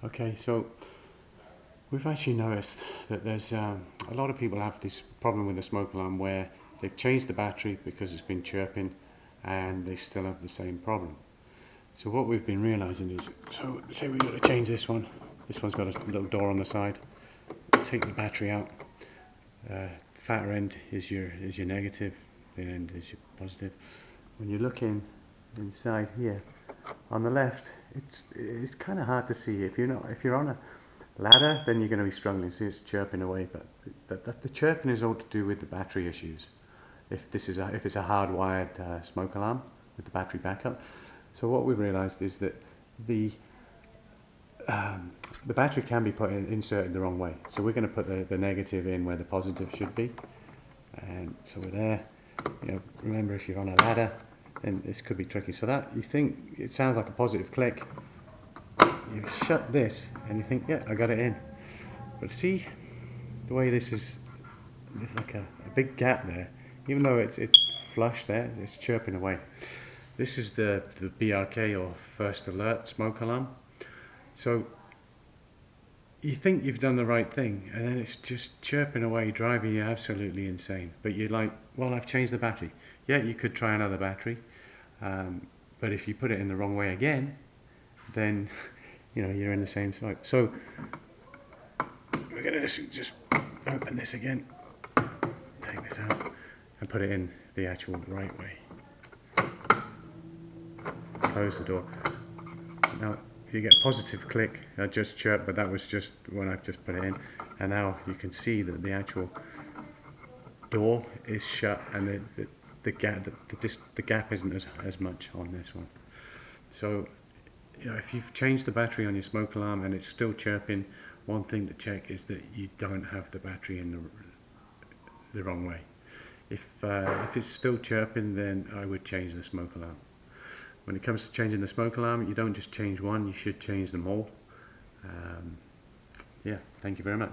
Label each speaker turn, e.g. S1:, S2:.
S1: Okay, so we've actually noticed that there's a lot of people have this problem with the smoke alarm where they've changed the battery because it's been chirping and they still have the same problem. So what we've been realizing is, so say we've got to change this one. This one's got a little door on the side. Take the battery out. Fatter end is your negative, thin end is your positive. When you look inside here, on the left, it's kind of hard to see. If you're on a ladder, then you're going to be struggling. See, it's chirping away, but the chirping is all to do with the battery issues. If it's a hardwired smoke alarm with the battery backup. So what we've realised is that the the battery can be inserted the wrong way. So we're going to put the negative in where the positive should be, and so we're there. Remember, if you're on a ladder, then this could be tricky. So that you think it sounds like a positive click. You shut this and you think, yeah, I got it in. But see the way this is, there's like a big gap there. Even though it's flush there, it's chirping away. This is the BRK, or first alert smoke alarm. So you think you've done the right thing, and then it's just chirping away, driving you absolutely insane. But you're like, well, I've changed the battery. Yeah, you could try another battery, but if you put it in the wrong way again, then you're in the same smoke. So we're gonna just open this again, take this out, and put it in the actual right way. Close the door. Now you get a positive click. I just chirped, but that was just when I've just put it in. And now you can see that the actual door is shut, and the gap isn't as much on this one. So if you've changed the battery on your smoke alarm and it's still chirping, one thing to check is that you don't have the battery in the wrong way. If it's still chirping, then I would change the smoke alarm. When it comes to changing the smoke alarm, you don't just change one, you should change them all. Yeah, thank you very much.